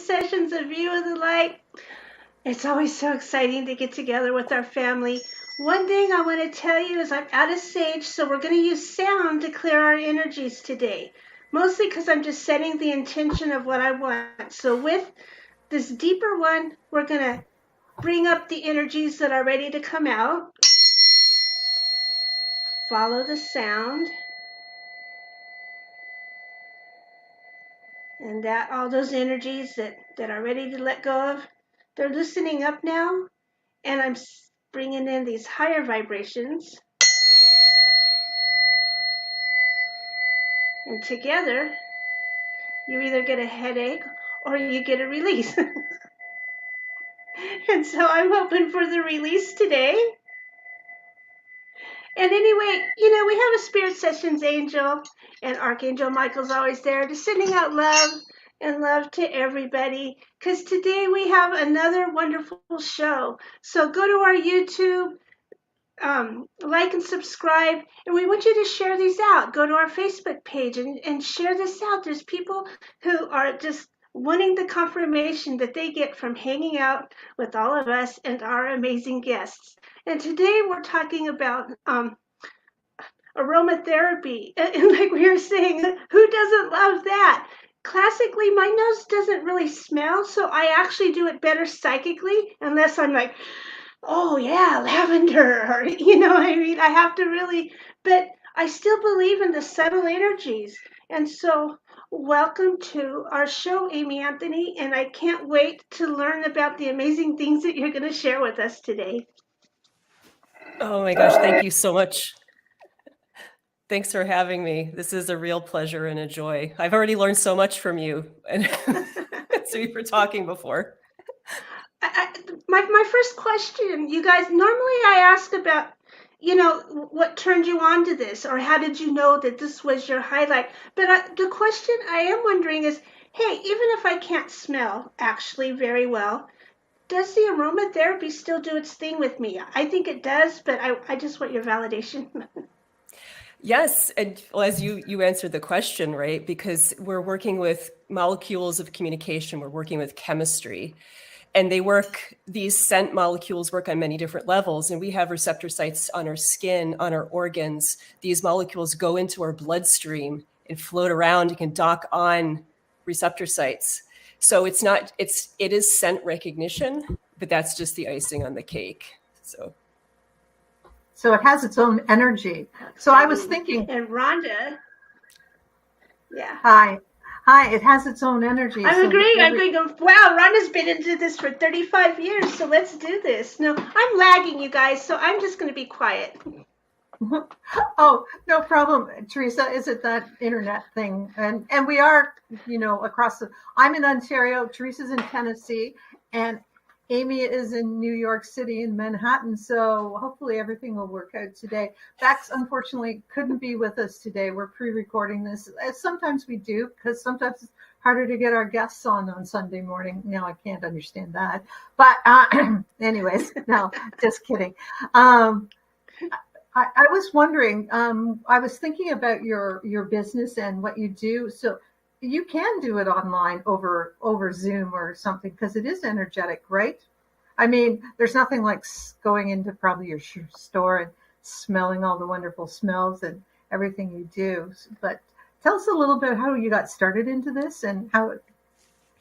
sessions of View of the Light. It's always so exciting to get together with our family. One thing I want to tell you is I'm out of sage, so we're going to use sound to clear our energies today. Mostly because I'm just setting the intention of what I want. So with this deeper one, we're going to bring up the energies that are ready to come out. Follow the sound. And that all those energies that are ready to let go of, they're loosening up now. And I'm bringing in these higher vibrations. And together, you either get a headache or you get a release. And so I'm hoping for the release today. And anyway, we have a Spirit Sessions angel, and Archangel Michael's always there, just sending out love and love to everybody, because today we have another wonderful show. So go to our YouTube, like and subscribe, and we want you to share these out. Go to our Facebook page and share this out. There's people who are just wanting the confirmation that they get from hanging out with all of us and our amazing guests. And today we're talking about aromatherapy. And like we were saying, who doesn't love that? Classically, my nose doesn't really smell, so I actually do it better psychically, unless I'm like, oh yeah, lavender, or I have to really, but I still believe in the subtle energies. And so welcome to our show, Amy Anthony, and I can't wait to learn about the amazing things that you're going to share with us today. Oh my gosh, thank you so much. Thanks for having me. This is a real pleasure and a joy. I've already learned so much from you, and so we were talking before. My first question, you guys, normally I ask about, what turned you on to this, or how did you know that this was your highlight? But the question I am wondering is, hey, even if I can't smell actually very well, does the aromatherapy still do its thing with me? I think it does, but I just want your validation. Yes, and as you answered the question, right? Because we're working with molecules of communication, we're working with chemistry, and these scent molecules work on many different levels, and we have receptor sites on our skin, on our organs. These molecules go into our bloodstream and float around and can dock on receptor sites. So it is scent recognition, but that's just the icing on the cake. So it has its own energy. So I was thinking. And Rhonda, yeah. Hi, it has its own energy. I'm agreeing. Wow, Rhonda's been into this for 35 years, so let's do this. No, I'm lagging, you guys, so I'm just going to be quiet. Oh, no problem, Teresa. Is it that internet thing? And we are, across I'm in Ontario, Teresa's in Tennessee, and Amy is in New York City in Manhattan, so hopefully everything will work out today. Fax, unfortunately, couldn't be with us today. We're pre-recording this. Sometimes we do, because sometimes it's harder to get our guests on Sunday morning. Now, I can't understand that. But anyways, no, just kidding. I was wondering, I was thinking about your business and what you do. So you can do it online over Zoom or something, because it is energetic, right? I mean, there's nothing like going into probably your store and smelling all the wonderful smells and everything you do. But tell us a little bit how you got started into this and how it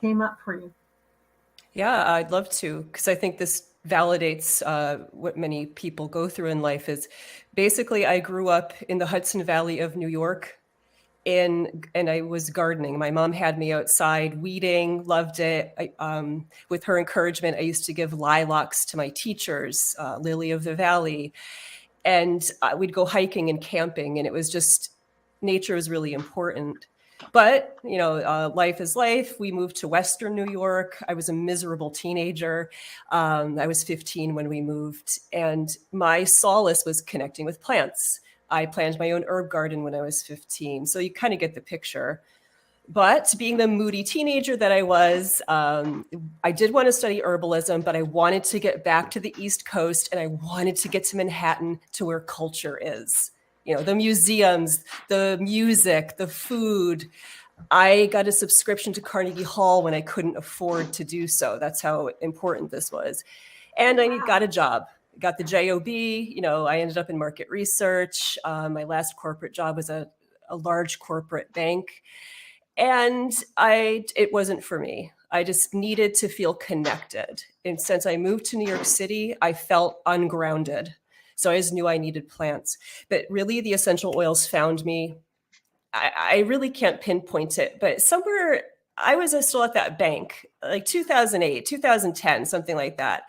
came up for you. Yeah, I'd love to, because I think this validates what many people go through in life. Is basically, I grew up in the Hudson Valley of New York, and I was gardening. My mom had me outside weeding, loved it. With her encouragement, I used to give lilacs to my teachers, Lily of the Valley, and we'd go hiking and camping, and it was just, nature was really important. But, life is life. We moved to Western New York. I was a miserable teenager. I was 15 when we moved, and my solace was connecting with plants. I planted my own herb garden when I was 15. So you kind of get the picture. But being the moody teenager that I was, I did want to study herbalism, but I wanted to get back to the East Coast, and I wanted to get to Manhattan, to where culture is. The museums, the music, the food. I got a subscription to Carnegie Hall when I couldn't afford to do so. That's how important this was. And I got a job, got the job. I ended up in market research. My last corporate job was a large corporate bank. And it wasn't for me. I just needed to feel connected. And since I moved to New York City, I felt ungrounded. So I just knew I needed plants. But really, the essential oils found me. I really can't pinpoint it, but somewhere I was still at that bank, like 2008, 2010, something like that.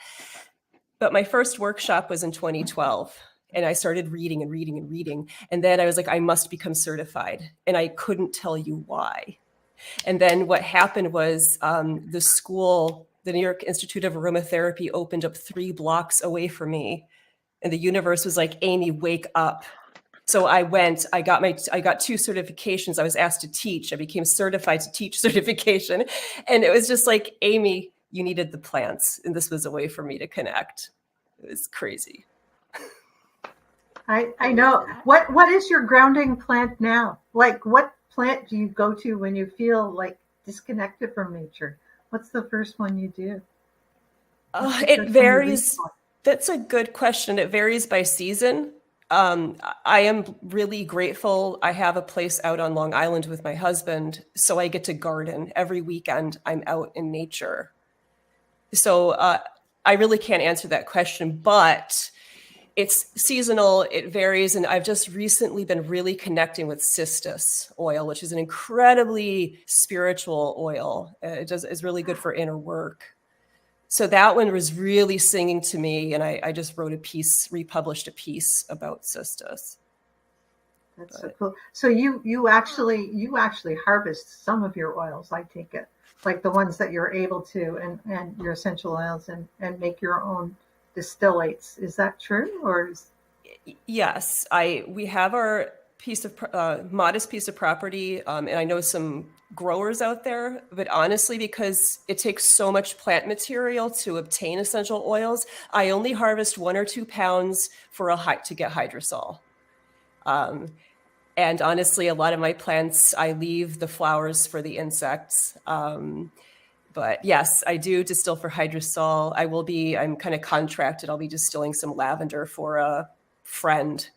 But my first workshop was in 2012. And I started reading and reading and reading. And then I was like, I must become certified. And I couldn't tell you why. And then what happened was the school, the New York Institute of Aromatherapy, opened up 3 blocks away from me. And the universe was like, Amy, wake up. So I went, I got 2 certifications. I was asked to teach. I became certified to teach certification. And it was just like, Amy, you needed the plants. And this was a way for me to connect. It was crazy. I know. What is your grounding plant now? Like, what plant do you go to when you feel like disconnected from nature? What's the first one you do? It varies. That's a good question. It varies by season. I am really grateful. I have a place out on Long Island with my husband, so I get to garden every weekend. I'm out in nature. So I really can't answer that question, but it's seasonal. It varies. And I've just recently been really connecting with cistus oil, which is an incredibly spiritual oil. Is really good for inner work. So that one was really singing to me, and I just wrote republished a piece about cistus. That's so cool. So you actually harvest some of your oils, I take it, like the ones that you're able to, and your essential oils, and make your own distillates. Is that true, or Yes, we have our modest piece of property, and I know some growers out there, but honestly, because it takes so much plant material to obtain essential oils, I only harvest 1 or 2 pounds to get hydrosol. And honestly, a lot of my plants, I leave the flowers for the insects. But yes, I do distill for hydrosol. I'm kind of contracted. I'll be distilling some lavender for a friend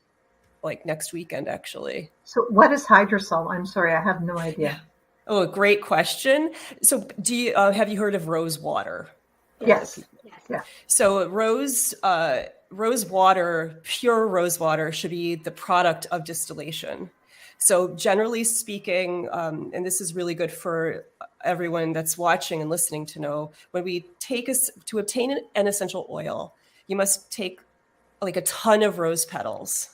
like next weekend, actually. So what is hydrosol? I'm sorry, I have no idea. Yeah. Oh, great question. So have you heard of rose water? Yes. Yeah. So rose water, pure rose water, should be the product of distillation. So generally speaking, and this is really good for everyone that's watching and listening to know, when we to obtain an essential oil, you must take like a ton of rose petals,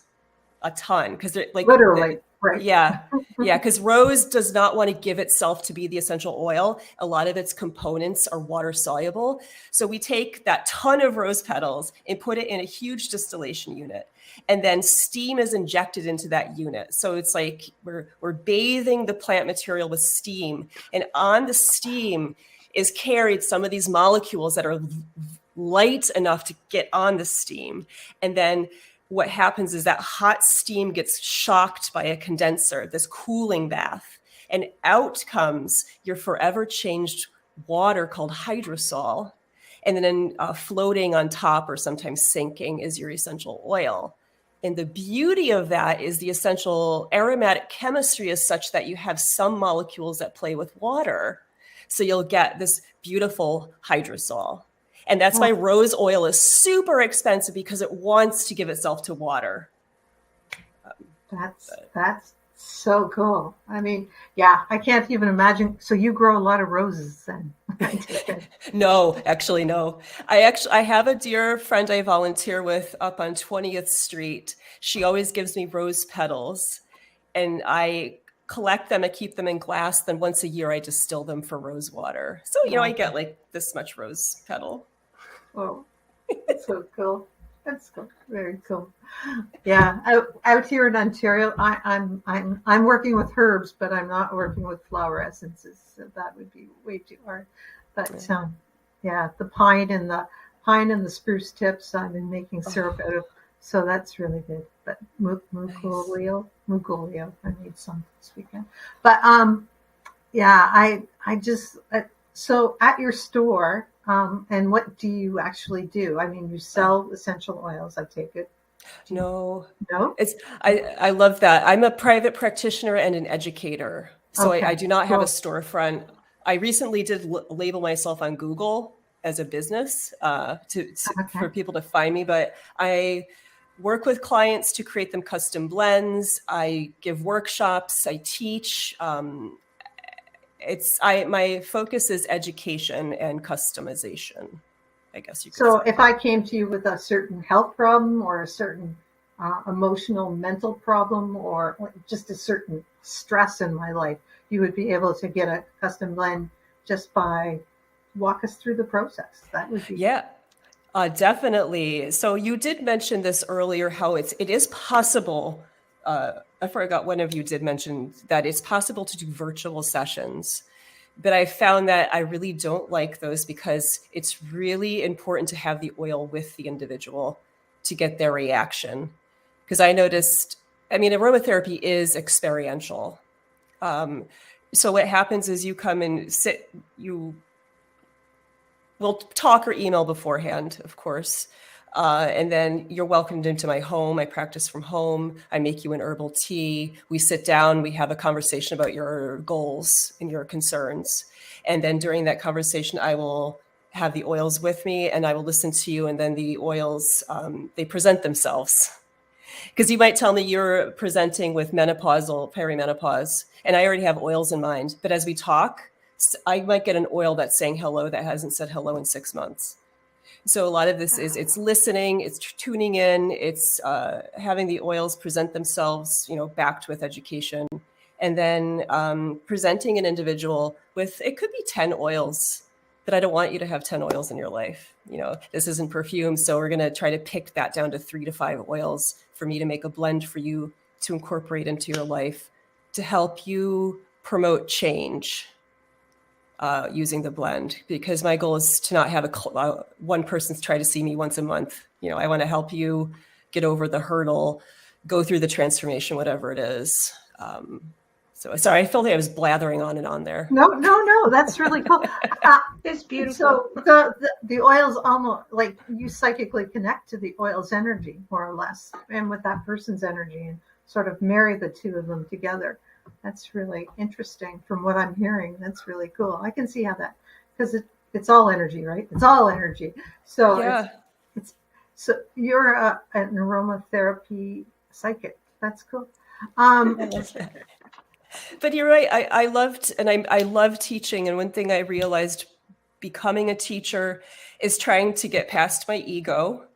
a ton, because they're like literally. Right. Yeah. Because rose does not want to give itself to be the essential oil. A lot of its components are water soluble. So we take that ton of rose petals and put it in a huge distillation unit. And then steam is injected into that unit. So it's like we're bathing the plant material with steam. And on the steam is carried some of these molecules that are light enough to get on the steam. And then what happens is that hot steam gets shocked by a condenser, this cooling bath, and out comes your forever changed water called hydrosol. And then floating on top or sometimes sinking is your essential oil. And the beauty of that is the essential aromatic chemistry is such that you have some molecules that play with water. So you'll get this beautiful hydrosol. And that's why rose oil is super expensive, because it wants to give itself to water. That's so cool. I mean, yeah, I can't even imagine. So you grow a lot of roses then? No, actually, no. I have a dear friend I volunteer with up on 20th Street. She always gives me rose petals, and I collect them. I keep them in glass. Then once a year, I distill them for rose water. So, I get like this much rose petal. Oh, that's so cool. That's cool. Very cool. Yeah, out here in Ontario, I'm working with herbs, but I'm not working with flower essences. So that would be way too hard. But yeah, the pine and the spruce tips I've been making syrup out of. So that's really good. But Mugolio, I made some this weekend. But Yeah, I just so at your store, and what do you actually do? I mean, you sell essential oils, I take it. Do you No, know? it's I love that. I'm a private practitioner and an educator, so I Okay, do not have a cool. storefront. I recently did label myself on Google as a business Okay. for people to find me, but I work with clients to create them custom blends. I give workshops. I teach. My focus is education and customization, I guess you could So say. if I came to you with a certain health problem or a certain emotional mental problem or just a certain stress in my life, you would be able to get a custom blend just by walk us through the process. That would be Yeah, definitely. So you did mention this earlier, how it is possible. I forgot one of you did mention that it's possible to do virtual sessions, but I found that I really don't like those because it's really important to have the oil with the individual to get their reaction. Because I noticed, I mean, aromatherapy is experiential. Um, so what happens is you come and sit, you we'll talk or email beforehand, of course. And then you're welcomed into my home. I practice from home. I make you an herbal tea. We sit down, we have a conversation about your goals and your concerns. And then during that conversation, I will have the oils with me and I will listen to you. And then the oils, they present themselves. Because you might tell me you're presenting with menopausal, perimenopause, and I already have oils in mind. But as we talk, I might get an oil that's saying hello that hasn't said hello in 6 months. So a lot of this is it's listening, it's tuning in, it's having the oils present themselves, backed with education, and then presenting an individual with it could be 10 oils. But I don't want you to have 10 oils in your life. This isn't perfume, so we're going to try to pick that down to 3 to 5 oils for me to make a blend for you to incorporate into your life to help you promote change using the blend, because my goal is to not have one person try to see me once a month. I want to help you get over the hurdle, go through the transformation, whatever it is. So sorry, I felt like I was blathering on and on there. no. That's really cool. It's beautiful. So the oils almost like you psychically connect to the oil's energy more or less, and with that person's energy, and sort of marry the two of them together. That's really interesting from what I'm hearing. That's really cool. I can see how that, because it's all energy, right? It's all energy. So Yeah. it's so you're an aromatherapy psychic. That's cool. But you're right. I loved, and I love teaching. And one thing I realized becoming a teacher is trying to get past my ego.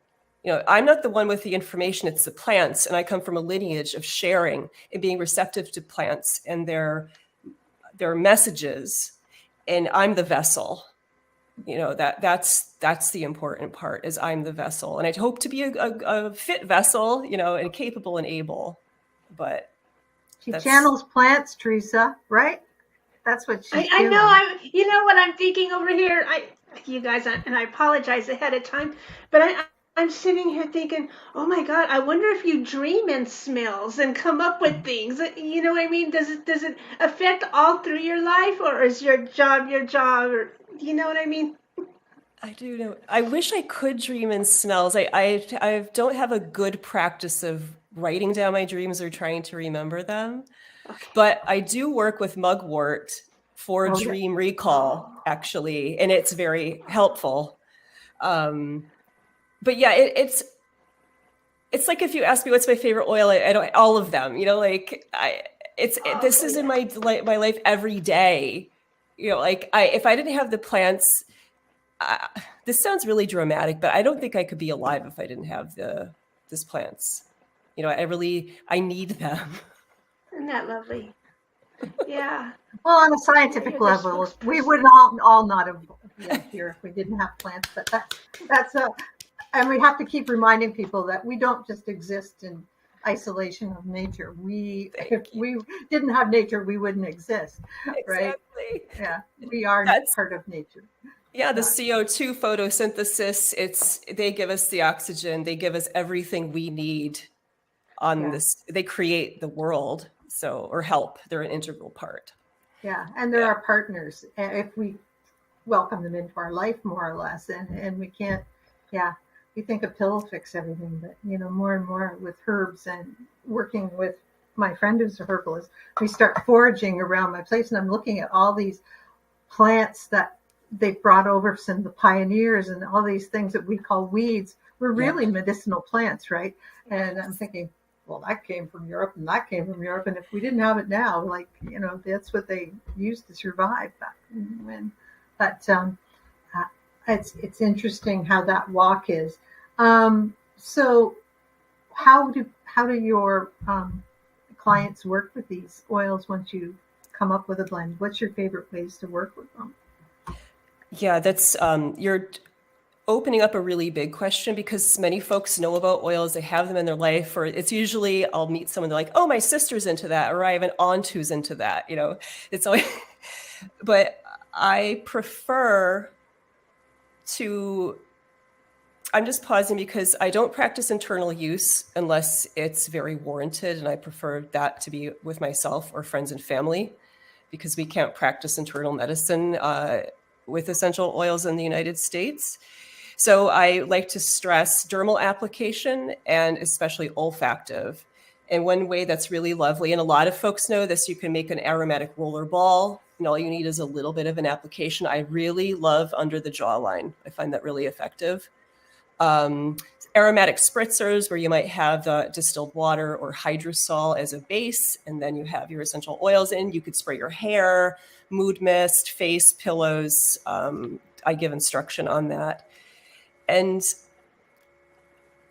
I'm not the one with the information, it's the plants. And I come from a lineage of sharing and being receptive to plants and their messages. And I'm the vessel. That's the important part, is I'm the vessel. And I hope to be a fit vessel, and capable and able. But She channels plants, Teresa, right? That's what she's I doing. know. You know what I'm thinking over here. You guys, and I apologize ahead of time, but I'm sitting here thinking, oh my God, I wonder if you dream in smells and come up with things. You know what I mean? Does it affect all through your life, or is your job, or you know what I mean? I do know. I wish I could dream in smells. I don't have a good practice of writing down my dreams or trying to remember them. Okay. But I do work with mugwort for Okay. dream recall, actually, and it's very helpful. But yeah, it's like if you ask me what's my favorite oil, I don't all of them. This is in my life every day. If I didn't have the plants. This sounds really dramatic, but I don't think I could be alive if I didn't have these plants. I need them. Isn't that lovely? Yeah. Well, on a scientific level, we would all not have been here if we didn't have plants. But that's and we have to keep reminding people that we don't just exist in isolation of nature. If we didn't have nature, we wouldn't exist, right? Exactly. Yeah, we are part of nature. Yeah, the CO2 photosynthesis, they give us the oxygen, they give us everything we need on this. They create the world, or help. They're an integral part. Yeah. And they're our partners if we welcome them into our life more or less. And we can't, yeah, we think a pill will fix everything, but more and more with herbs and working with my friend who's a herbalist, we start foraging around my place and I'm looking at all these plants that they brought over from the pioneers and all these things that we call weeds were really medicinal plants, right? And I'm thinking, well, that came from Europe and that came from Europe. And if we didn't have it now, that's what they used to survive back when. But it's interesting how that walk is. So how do your clients work with these oils once you come up with a blend? What's your favorite ways to work with them? Yeah, that's you're opening up a really big question because many folks know about oils, they have them in their life, or it's usually I'll meet someone, they're like, oh, my sister's into that, or I have an aunt who's into that, it's always, but I prefer to, I'm just pausing because I don't practice internal use unless it's very warranted. And I prefer that to be with myself or friends and family because we can't practice internal medicine with essential oils in the United States. So I like to stress dermal application and especially olfactive. And one way that's really lovely, and a lot of folks know this, you can make an aromatic roller ball. And all you need is a little bit of an application. I really love under the jawline. I find that really effective. Aromatic spritzers where you might have the distilled water or hydrosol as a base, and then you have your essential oils in. You could spray your hair, mood mist, face, pillows. I give instruction on that. And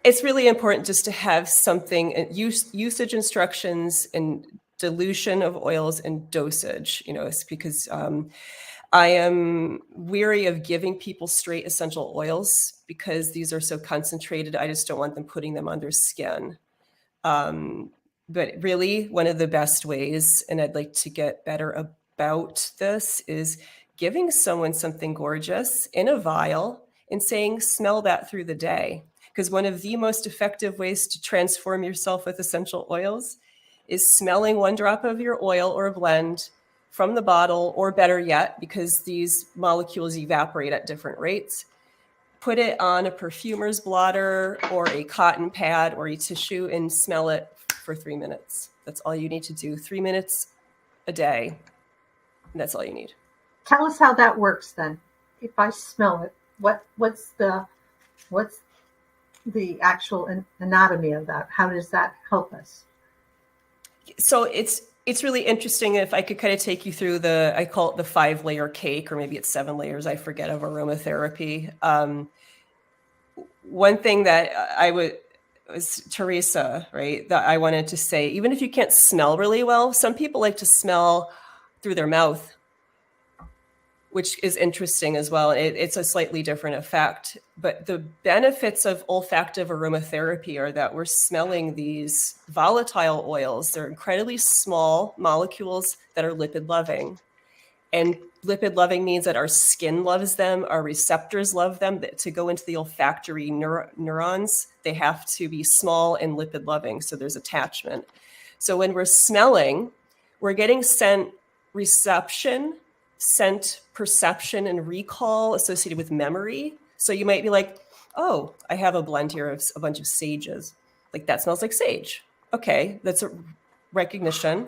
it's really important just to have something, usage instructions and dilution of oils and dosage, it's because I am weary of giving people straight essential oils because these are so concentrated. I just don't want them putting them on their skin. But really, one of the best ways, and I'd like to get better about this, is giving someone something gorgeous in a vial and saying, smell that through the day. Because one of the most effective ways to transform yourself with essential oils is smelling one drop of your oil or blend from the bottle, or better yet, because these molecules evaporate at different rates, put it on a perfumer's blotter or a cotton pad or a tissue and smell it for 3 minutes. That's all you need to do. 3 minutes a day. And that's all you need. Tell us how that works then. If I smell it, what's the actual anatomy of that? How does that help us? So it's really interesting. If I could kind of take you through I call it the 5-layer cake, or maybe it's 7 layers, I forget, of aromatherapy. One thing that was Teresa, right? That I wanted to say, even if you can't smell really well, some people like to smell through their mouth, which is interesting as well. It's a slightly different effect. But the benefits of olfactive aromatherapy are that we're smelling these volatile oils. They're incredibly small molecules that are lipid loving. And lipid loving means that our skin loves them, our receptors love them. To go into the olfactory neurons, they have to be small and lipid loving. So there's attachment. So when we're smelling, we're getting scent reception, scent perception, and recall associated with memory. So you might be like, oh, I have a blend here of a bunch of sages. Like, that smells like sage. Okay, that's a recognition.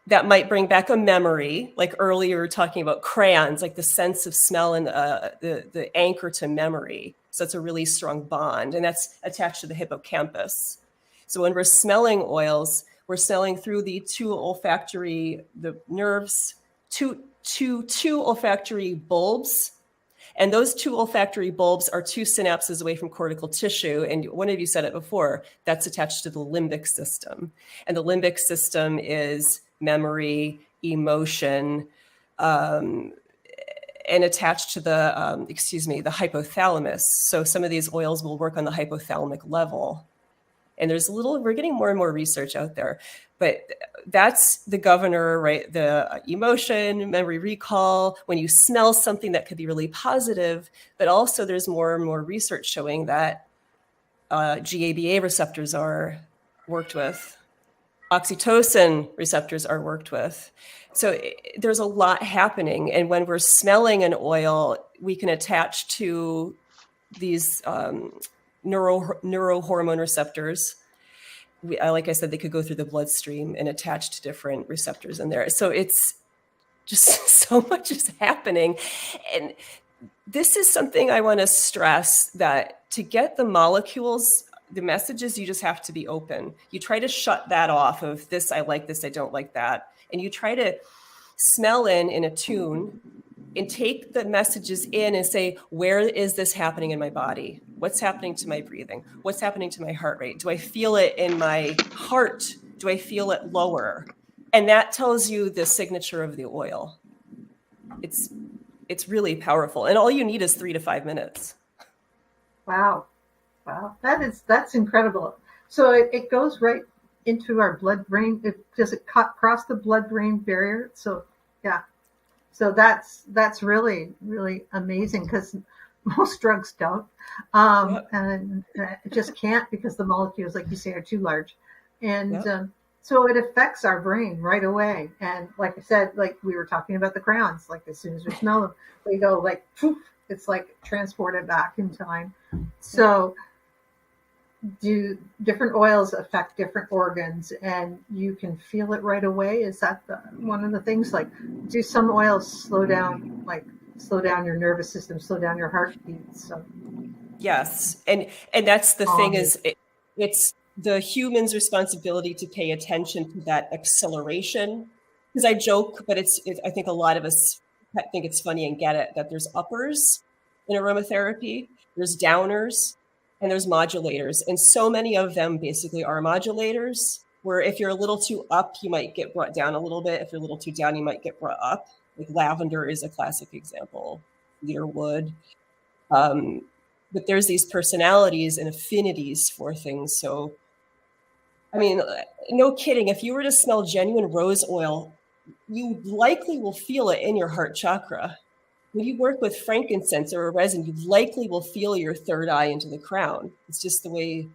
That might bring back a memory. Like earlier, we were talking about crayons, like the sense of smell and the anchor to memory. So it's a really strong bond, and that's attached to the hippocampus. So when we're smelling oils, we're smelling through the the nerves, two olfactory bulbs. And those 2 olfactory bulbs are 2 synapses away from cortical tissue. And one of you said it before, that's attached to the limbic system. And the limbic system is memory, emotion, and attached to the hypothalamus. So some of these oils will work on the hypothalamic level. And we're getting more and more research out there, but that's the governor, right? The emotion, memory, recall, when you smell something that could be really positive, but also there's more and more research showing that GABA receptors are worked with. oxytocin receptors are worked with. So there's a lot happening. And when we're smelling an oil, we can attach to these neurohormone receptors. Like I said, they could go through the bloodstream and attach to different receptors in there. So it's just so much is happening. And this is something I want to stress, that to get the molecules, the messages, you just have to be open. You try to shut that off of this, I like this, I don't like that. And you try to smell in a tune and take the messages in and say, where is this happening in my body? What's happening to my breathing? What's happening to my heart rate? Do I feel it in my heart? Do I feel it lower? And that tells you the signature of the oil. It's really powerful. And all you need is 3 to 5 minutes. Wow. That's incredible. So it goes right into our blood-brain. Does it cross the blood-brain barrier? So yeah. So that's really, really amazing, because most drugs don't. And it just can't, because the molecules, like you say, are too large. And so it affects our brain right away. And like I said, like we were talking about the crayons, like as soon as we smell them, we go like, poof, it's like transported back in time. So do different oils affect different organs, and you can feel it right away? Is that one of the things? Like, do some oils slow down your nervous system, slow down your heartbeat? So yes, and that's the thing, is it's the human's responsibility to pay attention to that acceleration. Because I joke, but I think a lot of us think it's funny and get it, that there's uppers in aromatherapy, there's downers, and there's modulators. And so many of them basically are modulators, where if you're a little too up, you might get brought down a little bit. If you're a little too down, you might get brought up. Like lavender is a classic example, cedar wood. But there's these personalities and affinities for things. So, I mean, no kidding. If you were to smell genuine rose oil, you likely will feel it in your heart chakra. When you work with frankincense or a resin, you likely will feel your third eye into the crown. It's just the way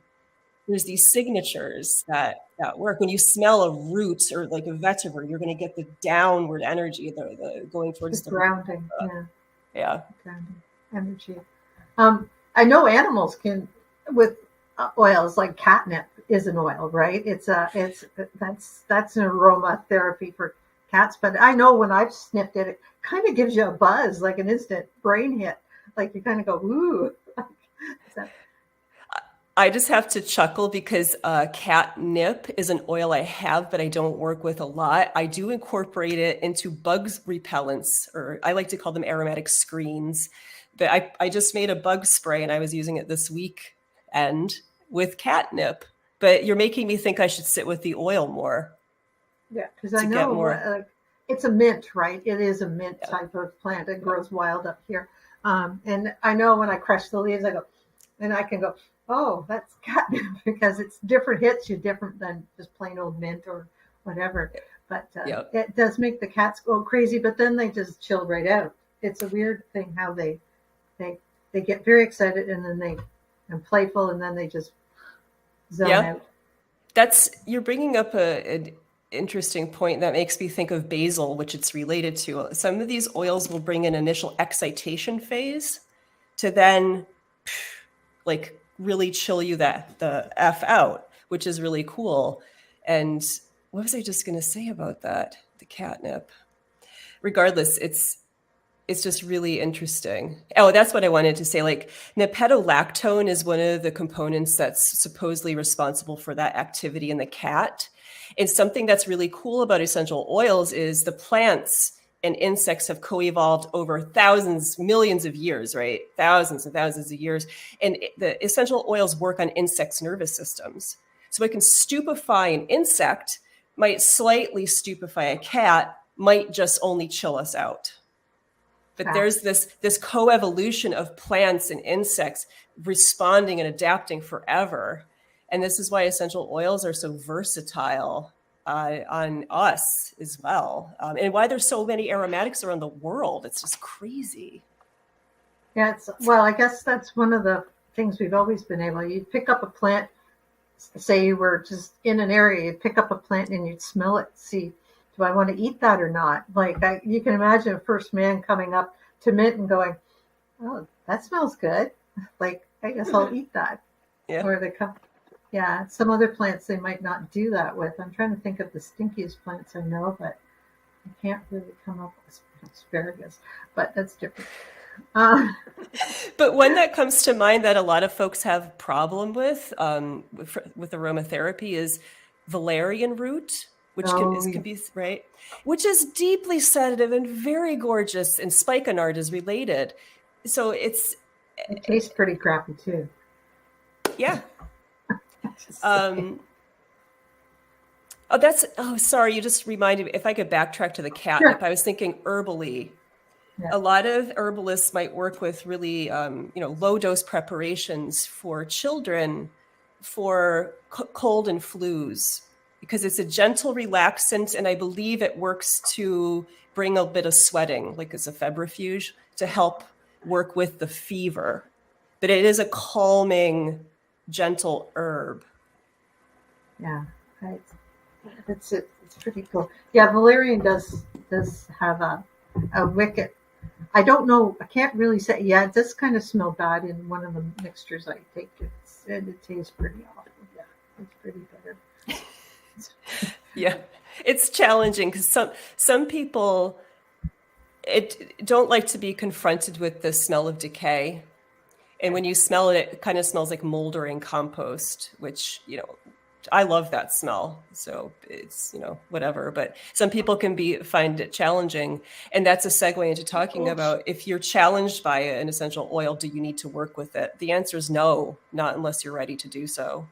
there's these signatures that work. When you smell a root or like a vetiver, you're going to get the downward energy, the going towards the grounding. Yeah. Grounding energy. I know animals can, with oils, like catnip is an oil, right? That's an aromatherapy for cats. But I know when I've sniffed it, it kind of gives you a buzz, like an instant brain hit. Like you kind of go, ooh. I just have to chuckle because catnip is an oil I have, but I don't work with a lot. I do incorporate it into bugs repellents, or I like to call them aromatic screens. But I just made a bug spray and I was using it this weekend with catnip. But you're making me think I should sit with the oil more. Yeah, because I know it's a mint, right? It is a mint type of plant. It grows wild up here. And I know when I crush the leaves, I can go, oh, that's catnip, because it's different, hits you different than just plain old mint or whatever. But it does make the cats go crazy, but then they just chill right out. It's a weird thing how they get very excited and playful, and then they just zone out. You're bringing up an interesting point that makes me think of basil, which it's related to. Some of these oils will bring an initial excitation phase to then like really chill you the F out, which is really cool. And what was I just going to say about that? The catnip. Regardless, it's just really interesting. Oh, that's what I wanted to say. Like nepentolactone is one of the components that's supposedly responsible for that activity in the cat. And something that's really cool about essential oils is the plants and insects have co-evolved over thousands, millions of years, right? Thousands and thousands of years. And the essential oils work on insects' nervous systems. So it can stupefy an insect, might slightly stupefy a cat, might just only chill us out. But there's this coevolution of plants and insects responding and adapting forever. And this is why essential oils are so versatile on us as well. And why there's so many aromatics around the world. It's just crazy. Yeah, I guess that's one of the things we've always been able. You pick up a plant, say you were just in an area, you'd pick up a plant and you'd smell it, see, do I want to eat that or not? Like you can imagine a first man coming up to mint and going, oh, that smells good. Like, I guess I'll eat that. Yeah. Or they come, yeah, some other plants they might not do that with. I'm trying to think of the stinkiest plants I know, but I can't really come up with asparagus, but that's different. But one that comes to mind that a lot of folks have problem with aromatherapy is valerian root, which can be right, which is deeply sedative and very gorgeous, and spikenard is related. So it tastes pretty crappy too. Yeah. Sorry, you just reminded me. If I could backtrack to the catnip, sure. I was thinking herbally. Yeah. A lot of herbalists might work with really, low dose preparations for children for cold and flus, because it's a gentle relaxant, and I believe it works to bring a bit of sweating, like as a febrifuge, to help work with the fever. But it is a calming, gentle herb. Yeah, right. That's it. It's pretty cool. Yeah, valerian does have a wicket. I don't know. I can't really say. Yeah, it does kind of smell bad in one of the mixtures I take. It tastes pretty awful. Yeah, it's pretty bitter. Yeah, it's challenging because some people don't like to be confronted with the smell of decay. And when you smell it, it kind of smells like moldering compost, which, I love that smell. So it's, whatever. But some people can find it challenging. And that's a segue into talking about, if you're challenged by an essential oil, do you need to work with it? The answer is no, not unless you're ready to do so.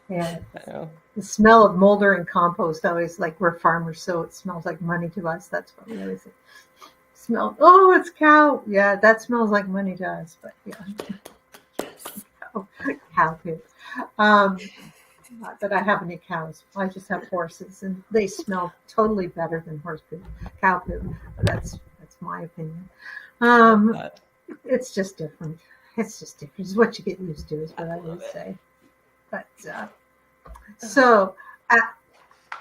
Yeah. The smell of moldering compost, always like we're farmers, so it smells like money to us. That's what we always say. Oh, it's cow. Yeah, that smells like money to us, but yeah. Cow poop. Not that I have any cows. I just have horses, and they smell totally better than horse poop, cow poop. But that's my opinion. It's just different. It's just different. It's what you get used to, is what I would say. But so.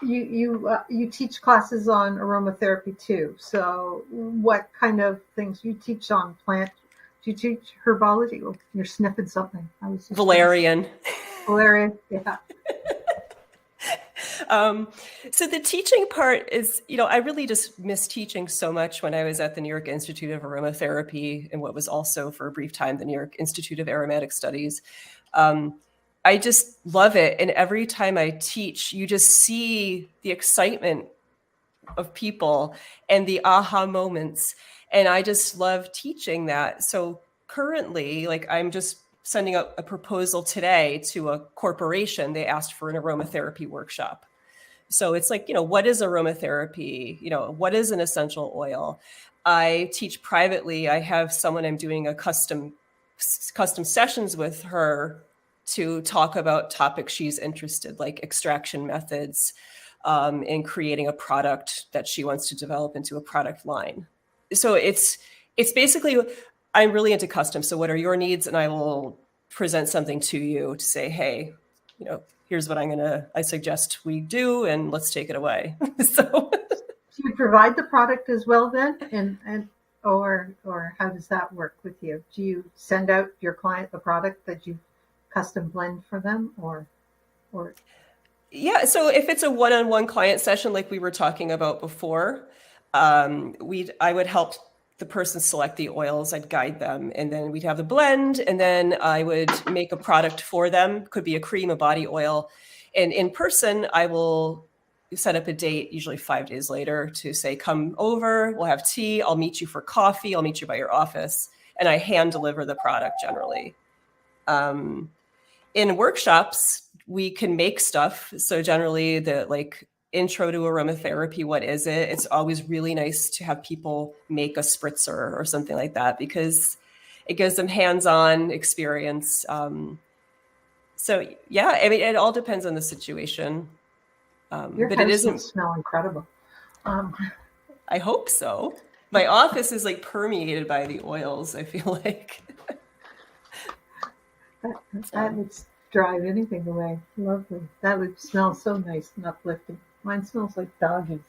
You teach classes on aromatherapy too. So what kind of things you teach on plant? Do you teach herbology? Oh, you're sniffing something. I was valerian. Valerian, yeah. So the teaching part is, I really just miss teaching so much when I was at the New York Institute of Aromatherapy, and what was also for a brief time the New York Institute of Aromatic Studies. I just love it. And every time I teach, you just see the excitement of people and the aha moments. And I just love teaching that. So currently, I'm just sending out a proposal today to a corporation. They asked for an aromatherapy workshop. So it's what is aromatherapy? What is an essential oil? I teach privately. I have someone I'm doing a custom sessions with her to talk about topics she's interested, like extraction methods, and creating a product that she wants to develop into a product line. So it's basically, I'm really into custom. So what are your needs? And I will present something to you to say, hey, here's what I suggest we do, and let's take it away. So do you provide the product as well then? And or how does that work with you? Do you send out your client the product that you custom blend for them, or yeah, so if it's a one-on-one client session like we were talking about before, I would help the person select the oils. I'd guide them, and then we'd have the blend, and then I would make a product for them. Could be a cream, a body oil, and in person I will set up a date, usually 5 days later, to say, come over, we'll have tea, I'll meet you for coffee, I'll meet you by your office, and I hand deliver the product generally. In workshops, we can make stuff. So generally the intro to aromatherapy, what is it? It's always really nice to have people make a spritzer or something like that, because it gives them hands-on experience. So yeah, I mean, it all depends on the situation. Your but house it isn't must smell incredible. I hope so. My office is permeated by the oils, I feel like. That would drive anything away. Lovely. That would smell so nice and uplifting. Mine smells like doggies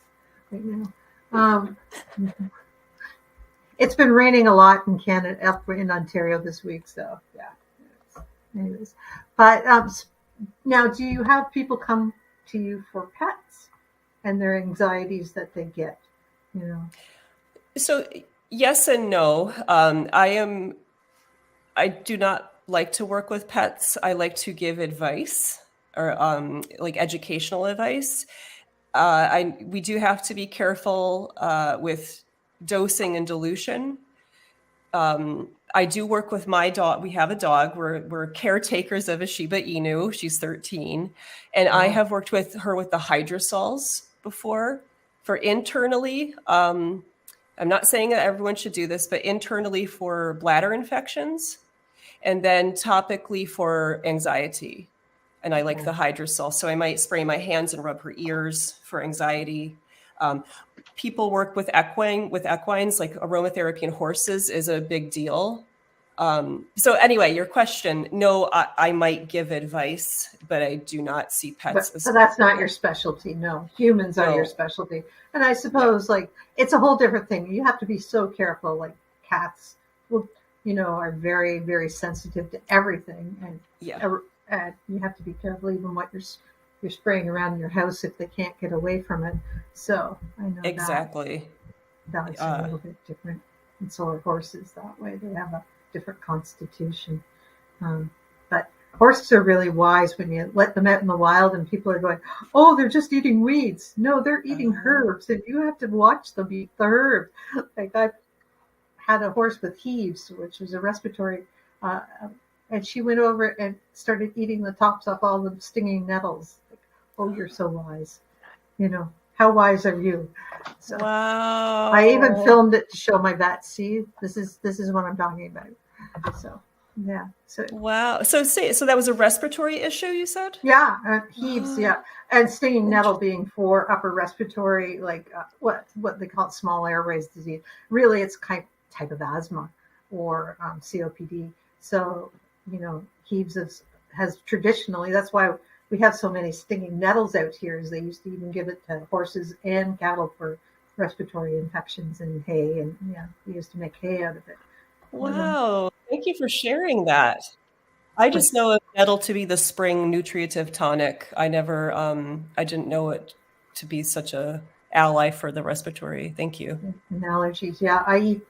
right now. Um, it's been raining a lot in Canada, up in Ontario this week. So yeah. Anyways, but now, do you have people come to you for pets and their anxieties that they get? You know. So yes and no. I do not like to work with pets. I like to give advice or like educational advice. We do have to be careful with dosing and dilution. I do work with my dog. We have a dog. We're caretakers of a Shiba Inu. She's 13, and I have worked with her with the hydrosols before for internally. I'm not saying that everyone should do this, but internally for bladder infections, and then topically for anxiety. And I like the hydrosol, so I might spray my hands and rub her ears for anxiety. People work with equines, like aromatherapy in horses is a big deal. So anyway, your question, no, I might give advice, but I do not see pets. So that's not your specialty. No, humans are your specialty. And I suppose like it's a whole different thing. You have to be so careful. Like cats will, are very, very sensitive to everything. And you have to be careful even what you're spraying around in your house if they can't get away from it. So I know exactly. That's a little bit different. And so are horses that way. They have a different constitution. But horses are really wise when you let them out in the wild and people are going, oh, they're just eating weeds. No, they're eating herbs, and you have to watch them eat the herb. Like I had a horse with heaves, which was a respiratory, and she went over and started eating the tops off all the stinging nettles. Like, oh, you're so wise. How wise are you? So wow. I even filmed it to show my vet. See, this is what I'm talking about. So yeah. So wow. So that was a respiratory issue, you said? Yeah, heaves. Yeah, and stinging nettle being for upper respiratory, like what they call it, small airways disease. Really, it's type of asthma or COPD. So heaves has traditionally. That's why we have so many stinging nettles out here. Is they used to even give it to horses and cattle for respiratory infections and hay, and we used to make hay out of it. Wow, thank you for sharing that. I just know of nettle to be the spring nutritive tonic. I didn't know it to be such a ally for the respiratory. Thank you. And allergies, yeah, I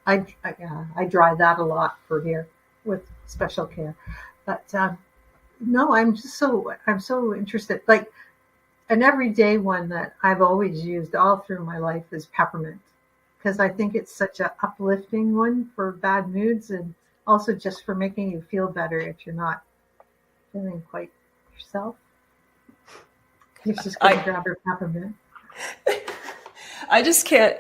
dry that a lot for here with special care, but no, I'm so interested. Like an everyday one that I've always used all through my life is peppermint, because I think it's such an uplifting one for bad moods and also just for making you feel better if you're not feeling quite yourself. You're just going to grab your peppermint. I just can't.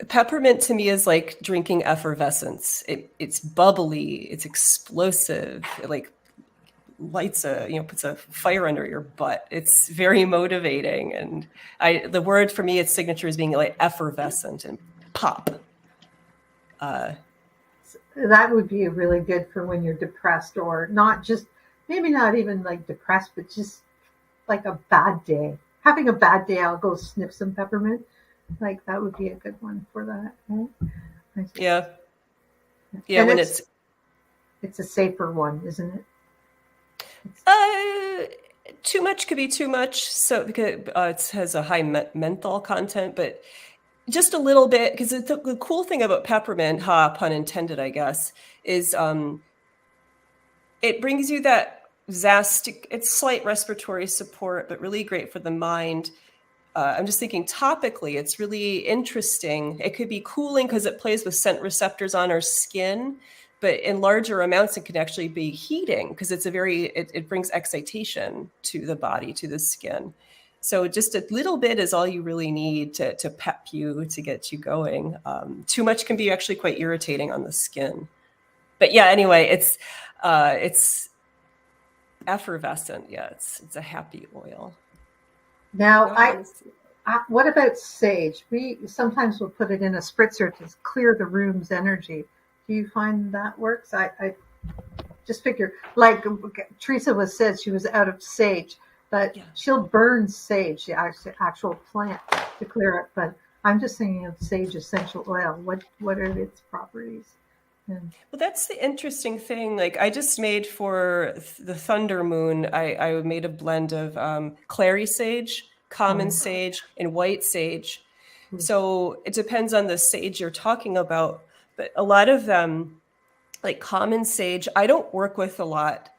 Peppermint to me is like drinking effervescence. It's bubbly, it's explosive. It like lights puts a fire under your butt. It's very motivating, and the word for me, its signature is being like effervescent and pop. That would be really good for when you're depressed, or maybe not even like depressed, but just like a bad day. Having a bad day, I'll go sniff some peppermint. Like that would be a good one for that. Right? Yeah. And when it's a safer one, isn't it? Too much could be too much. So because it has a high menthol content, but just a little bit. Because the cool thing about peppermint, pun intended, I guess, is it brings you that zest. It's slight respiratory support, but really great for the mind. I'm just thinking topically, it's really interesting. It could be cooling because it plays with scent receptors on our skin, but in larger amounts, it can actually be heating because it brings excitation to the body, to the skin. So just a little bit is all you really need to pep you, to get you going. Too much can be actually quite irritating on the skin. But yeah, anyway, it's effervescent. Yeah, it's a happy oil. Now, what about sage? We sometimes will put it in a spritzer to clear the room's energy. Do you find that works? I just figure, like Teresa said, she was out of sage, but she'll burn sage, the actual plant, to clear it. But I'm just thinking of sage essential oil. What are its properties? And Well, that's the interesting thing. Like I just made for the Thunder Moon, I made a blend of clary sage, common sage, and white sage. So it depends on the sage you're talking about. But a lot of them, like common sage, I don't work with a lot.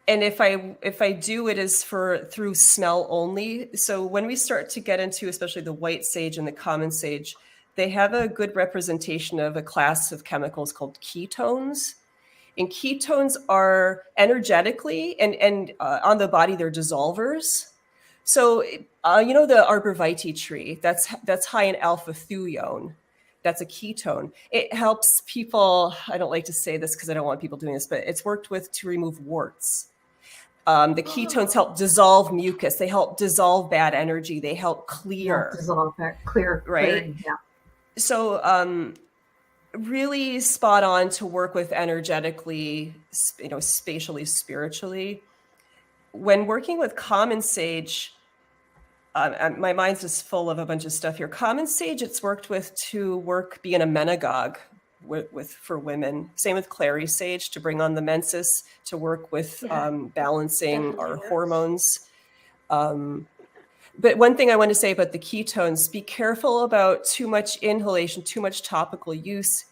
And if I do, it is through smell only. So when we start to get into especially the white sage and the common sage, they have a good representation of a class of chemicals called ketones. And ketones are energetically and on the body, they're dissolvers. So you know the arborvitae tree, that's high in alpha-thuone. That's a ketone. It helps people, I don't like to say this because I don't want people doing this, but it's worked with to remove warts. The ketones help dissolve mucus. They help dissolve bad energy. They help clear. Dissolve that, clear. Right? Clearing, yeah. So really spot on to work with energetically, spatially, spiritually. When working with common sage, my mind's just full of a bunch of stuff here. Common sage, it's worked with to be an emmenagogue for women. Same with clary sage to bring on the menses, to work with balancing our hormones. But one thing I want to say about the ketones, be careful about too much inhalation, too much topical use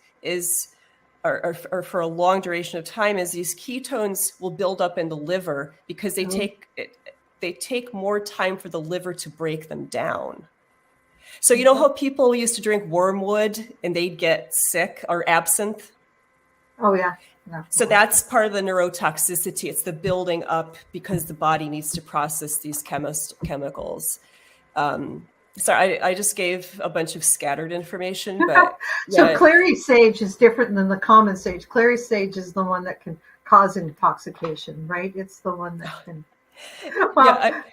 or for a long duration of time, is these ketones will build up in the liver because they take more time for the liver to break them down. So you know how people used to drink wormwood and they'd get sick, or absinthe? Oh, yeah. So that's part of the neurotoxicity. It's the building up because the body needs to process these chemicals. Sorry, I just gave a bunch of scattered information, but so clary sage is different than the common sage. Clary sage is the one that can cause intoxication, right? It's the one that can. Well,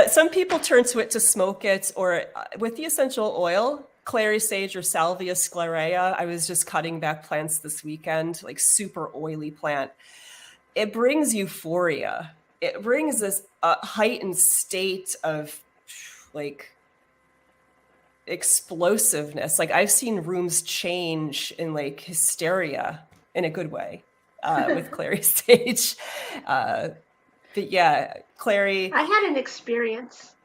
some people turn to it to smoke it, or with the essential oil, clary sage or Salvia sclarea. I was just cutting back plants this weekend, like super oily plant. It brings euphoria. It brings this heightened state of like explosiveness. Like I've seen rooms change in like hysteria in a good way with clary sage. But yeah, clary. I had an experience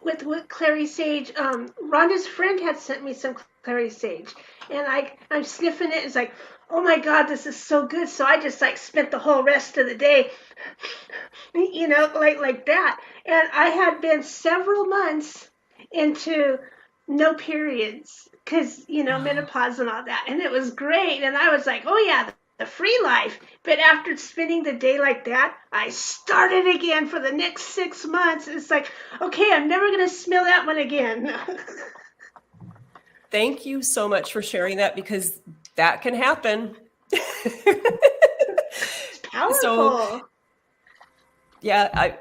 with clary sage. Rhonda's friend had sent me some clary sage, and I'm sniffing it. It's like, oh my God, this is so good. So I just like spent the whole rest of the day, like that. And I had been several months into no periods because, menopause and all that. And it was great. And I was like, oh yeah, the free life. But after spending the day like that, I started again for the next 6 months. It's like, okay, I'm never going to smell that one again. Thank you so much for sharing that, because that can happen. It's powerful. So, yeah,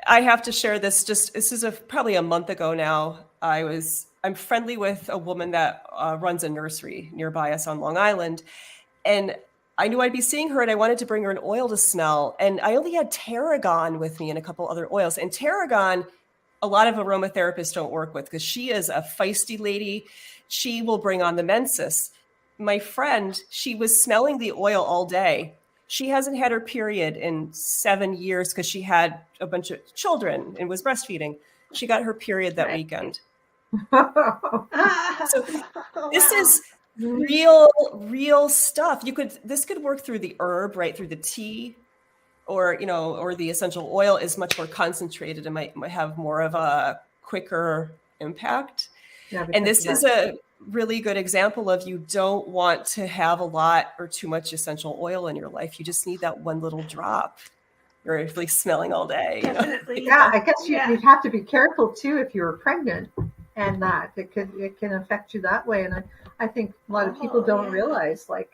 I have to share this. This is probably a month ago now. I'm friendly with a woman that runs a nursery nearby us on Long Island, and I knew I'd be seeing her, and I wanted to bring her an oil to smell. And I only had tarragon with me and a couple other oils. And tarragon, a lot of aromatherapists don't work with because she is a feisty lady. She will bring on the menses. My friend, she was smelling the oil all day. She hasn't had her period in 7 years because she had a bunch of children and was breastfeeding. She got her period that weekend. So this is real stuff. This could work through the herb, right? Through the tea, or the essential oil is much more concentrated and might have more of a quicker impact. Yeah, and this is a really good example of, you don't want to have a lot or too much essential oil in your life. You just need that one little drop. You're really smelling all day. Definitely. Yeah, I guess you'd have to be careful too if you were pregnant, and that it can affect you that way. And I think a lot of people don't realize, like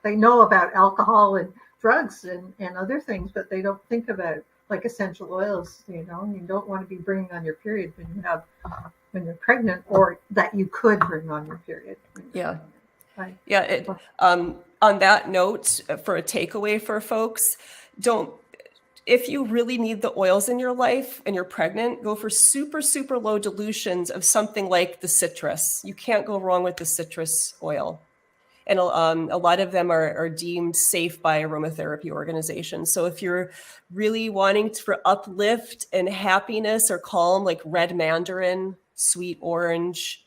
they know about alcohol and drugs and other things, but they don't think about like essential oils. You don't want to be bringing on your period when you're pregnant, or that you could bring on your period. Yeah. Yeah. On that note, for a takeaway for folks, if you really need the oils in your life and you're pregnant, go for super, super low dilutions of something like the citrus. You can't go wrong with the citrus oil. And a lot of them are deemed safe by aromatherapy organizations. So if you're really wanting for uplift and happiness or calm, like red mandarin, sweet orange,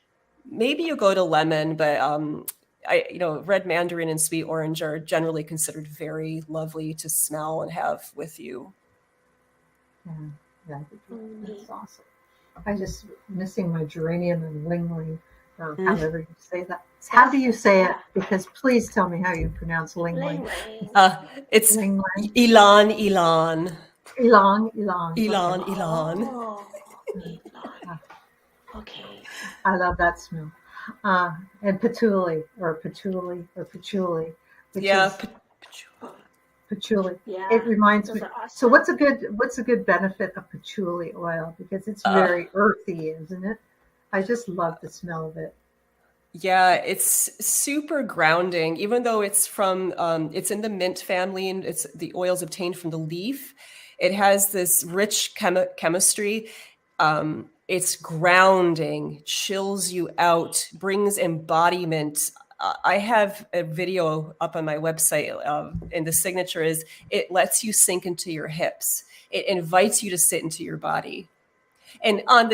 maybe you go to lemon, but red mandarin and sweet orange are generally considered very lovely to smell and have with you. Yeah, that's awesome. I just missing my geranium and ling, or however you say that. How do you say it? Because please tell me how you pronounce ling. It's ling. Ilan. Ilan. Oh, okay. I love that smell. And patchouli. Which is patchouli. Yeah, it reminds me. Awesome. So what's a good benefit of patchouli oil? Because it's very earthy, isn't it? I just love the smell of it. Yeah, it's super grounding, even though it's from it's in the mint family and it's the oils obtained from the leaf. It has this rich chemistry. It's grounding, chills you out, brings embodiment. I have a video up on my website, and the signature is it lets you sink into your hips. It invites you to sit into your body. And on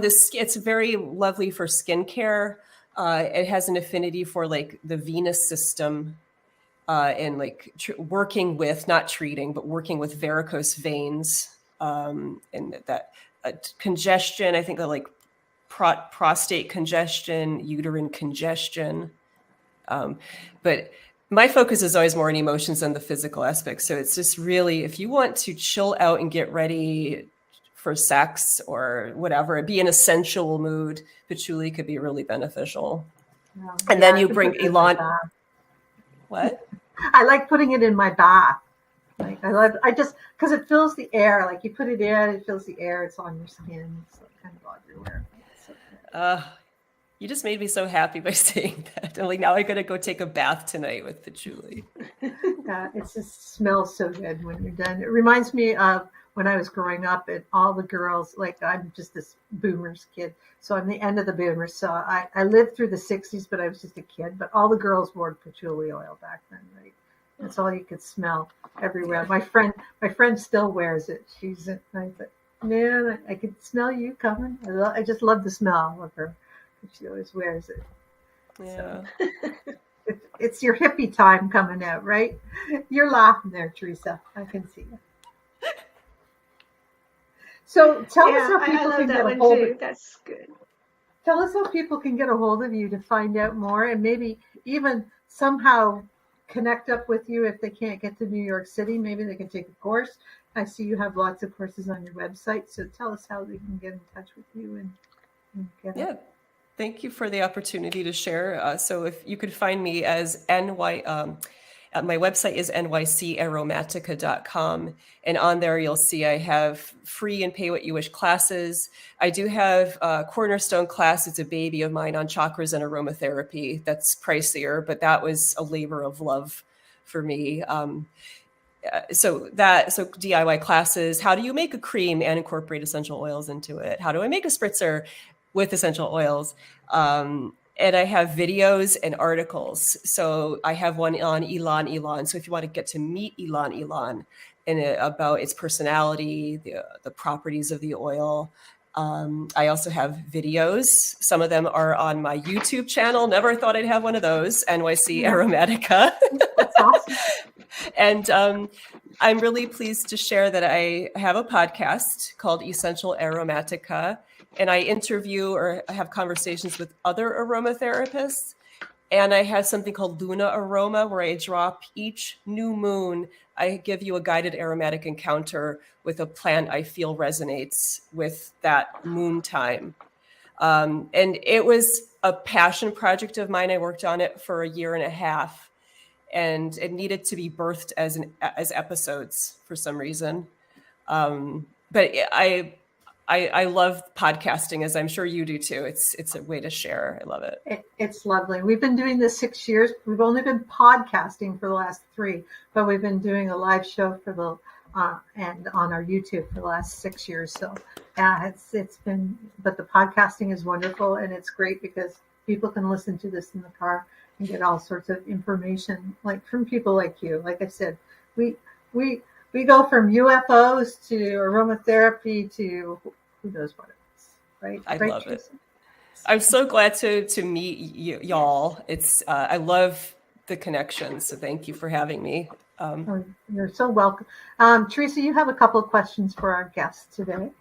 this, it's very lovely for skincare. It has an affinity for like the venous system, and like working with, not treating, but working with varicose veins, and that congestion. I think like prostate congestion, uterine congestion. But my focus is always more on emotions than the physical aspects. So it's just really, if you want to chill out and get ready for sex or whatever, be in a sensual mood, patchouli could be really beneficial. And then you bring Ilan. What? I like putting it in my bath. Like I just because it fills the air. Like you put it in, it fills the air. It's on your skin. It's like kind of everywhere. You just made me so happy by saying that. I'm like, now I gotta go take a bath tonight with patchouli. Yeah, it just smells so good when you're done. It reminds me of when I was growing up and all the girls, like I'm just this boomers kid. So I'm the end of the boomers. So I lived through the 60s, but I was just a kid. But all the girls wore patchouli oil back then, right? That's all you could smell everywhere. My friend still wears it. She's like, man, I could smell you coming. I just love the smell of her. She always wears it. Yeah. So, it's your hippie time coming out, right? You're laughing there, Teresa. I can see you. So tell us how people can get a hold of you. That's good. Tell us how people can get a hold of you to find out more and maybe even somehow connect up with you if they can't get to New York City. Maybe they can take a course. I see you have lots of courses on your website. So tell us how they can get in touch with you and get it. Thank you for the opportunity to share. So if you could find me as my website is nycaromatica.com. And on there, you'll see I have free and pay what you wish classes. I do have a cornerstone class. It's a baby of mine on chakras and aromatherapy. That's pricier, but that was a labor of love for me. So DIY classes, how do you make a cream and incorporate essential oils into it? How do I make a spritzer with essential oils? And I have videos and articles. So I have one on Ilan. So if you want to get to meet Ilan and about its personality, the properties of the oil. I also have videos. Some of them are on my YouTube channel. Never thought I'd have one of those, NYC Aromatica. That's awesome. And I'm really pleased to share that I have a podcast called Essential Aromatica. And I interview or have conversations with other aromatherapists. And I have something called Luna Aroma, where I drop each new moon. I give you a guided aromatic encounter with a plant I feel resonates with that moon time. And it was a passion project of mine. I worked on it for 1.5 years. And it needed to be birthed as episodes for some reason. But I I love podcasting, as I'm sure you do too. It's a way to share. I love it. It's lovely. We've been doing this 6 years. We've only been podcasting for the last 3, but we've been doing a live show for the and on our YouTube for the last 6 years. So yeah, it's been. But the podcasting is wonderful, and it's great because people can listen to this in the car and get all sorts of information, like from people like you. Like I said, we we go from UFOs to aromatherapy to who knows what else, right? I right, love Teresa? it. I'm so glad to meet y'all. It's I love the connection. So thank you for having me. Oh, you're so welcome. Teresa, you have a couple of questions for our guest today.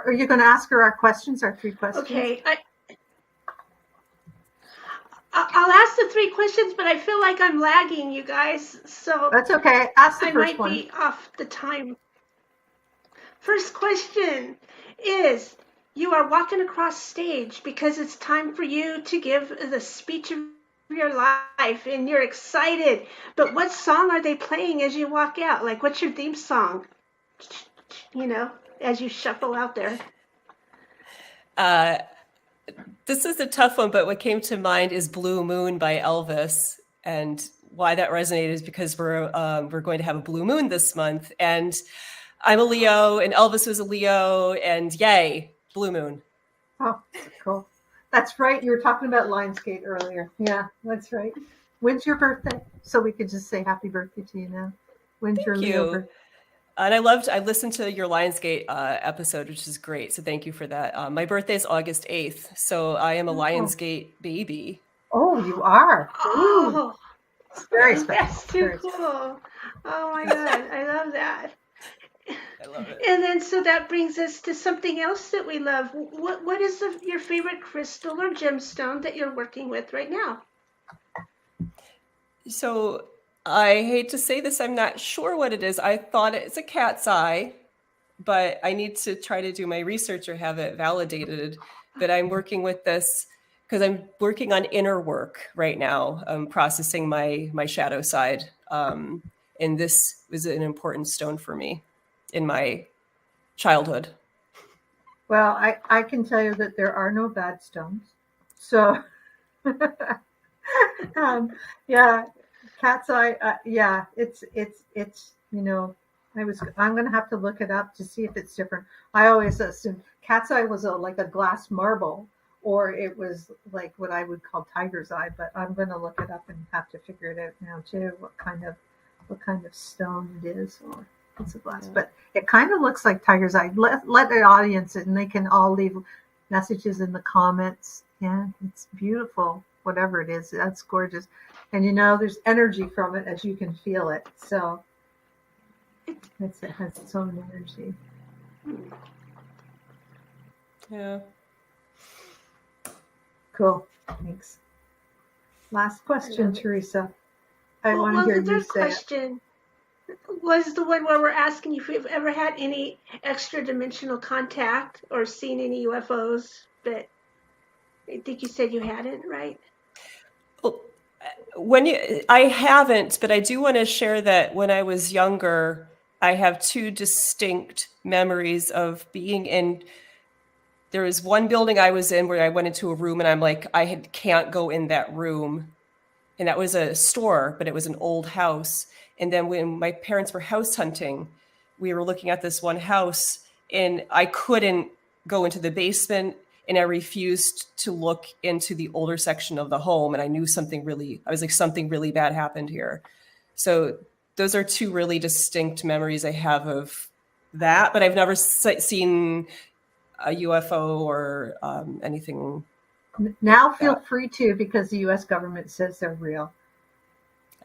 Are you going to ask her our questions, our 3 questions? Okay. I'll ask the 3 questions, but I feel like I'm lagging, you guys. So that's okay. Ask the I first might one. be off the time. First question is, you are walking across stage because it's time for you to give the speech of your life and you're excited. But what song are they playing as you walk out? Like, what's your theme song? You know, as you shuffle out there. This is a tough one, but what came to mind is Blue Moon by Elvis. And why that resonated is because we're going to have a blue moon this month. And I'm a Leo, and Elvis was a Leo, and yay, blue moon. Oh, cool. That's right. You were talking about Lionsgate earlier. Yeah, that's right. When's your birthday? So we could just say happy birthday to you now. When's your Leo birthday? And I listened to your Lionsgate episode, which is great. So thank you for that. My birthday is August 8th. So I am a Lionsgate baby. Oh, you are. Oh, very special. That's too cool. Oh my God. I love that. I love it. And then, so that brings us to something else that we love. What is your favorite crystal or gemstone that you're working with right now? So I hate to say this, I'm not sure what it is. I thought it's a cat's eye, but I need to try to do my research or have it validated. But I'm working with this because I'm working on inner work right now. I'm processing my shadow side. And this was an important stone for me in my childhood. Well, I can tell you that there are no bad stones. So, yeah, cat's eye. Yeah, it's you know, I'm gonna have to look it up to see if it's different. I always assumed cat's eye was like a glass marble, or it was like what I would call tiger's eye. But I'm gonna look it up and have to figure it out now too. What kind of stone it is, or it's a glass, but it kind of looks like tiger's eye. Let the audience, and they can all leave messages in the comments. Yeah, it's beautiful. Whatever it is, that's gorgeous. And there's energy from it, as you can feel it. So it has its own energy. Yeah. Cool. Thanks. Last question, Teresa. I want to hear you say question was the one where we're asking if you've ever had any extra dimensional contact or seen any UFOs, but I think you said you hadn't, right? Well, I haven't, but I do want to share that when I was younger, I have 2 distinct memories of being in. There was one building I was in where I went into a room and I'm like, can't go in that room. And that was a store, but it was an old house. And then when my parents were house hunting, we were looking at this one house and I couldn't go into the basement and I refused to look into the older section of the home. And I knew something really bad happened here. So those are 2 really distinct memories I have of that, but I've never seen a UFO or anything. Now feel free to, because the U.S. government says they're real.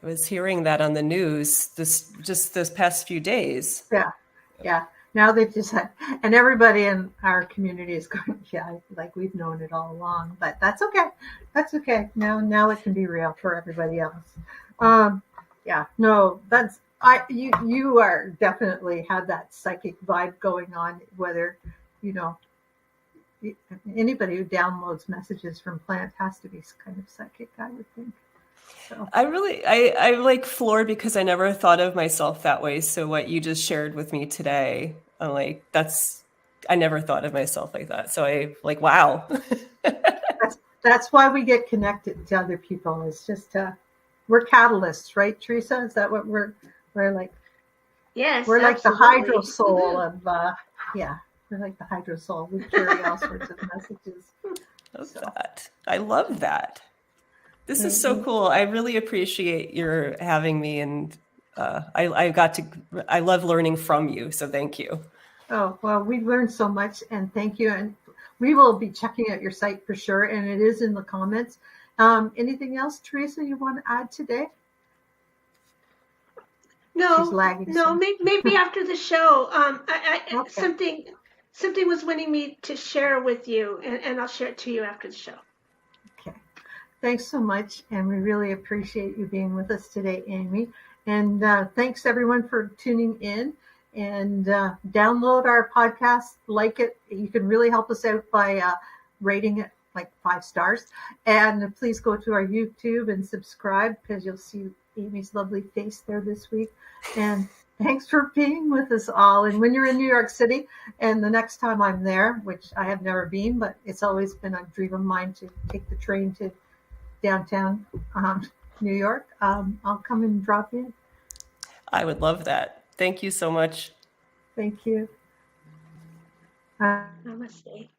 I was hearing that on the news this past few days. Yeah. Now they've just had, and everybody in our community is going, yeah, like we've known it all along, but that's okay. That's okay. Now it can be real for everybody else. Yeah, no, you are definitely have that psychic vibe going on, whether, anybody who downloads messages from plants has to be kind of psychic, I would think. So. I'm like floored because I never thought of myself that way. So what you just shared with me today, I'm like, that's I never thought of myself like that. So I like, wow. That's why we get connected to other people. It's just we're catalysts, right, Teresa? Is that what we're like? Yes, We're like the absolutely. hydrosol of yeah. We're like the hydrosol. We carry all sorts of messages. Love that. I love that. This is so cool. I really appreciate your having me, and I love learning from you. So thank you. Oh, well, we've learned so much, and thank you. And we will be checking out your site for sure, and it is in the comments. Anything else, Teresa, you want to add today? She's lagging. No, maybe after the show. Okay. Something was wanting me to share with you, and I'll share it to you after the show. Okay. Thanks so much, and we really appreciate you being with us today, Amy. And thanks everyone for tuning in. And download our podcast, like it. You can really help us out by rating it like 5 stars. And please go to our YouTube and subscribe, because you'll see Amy's lovely face there this week. And thanks for being with us all. And when you're in New York City, and the next time I'm there, which I have never been, but it's always been a dream of mine to take the train to downtown New York, I'll come and drop in. I would love that. Thank you so much. Thank you. Namaste.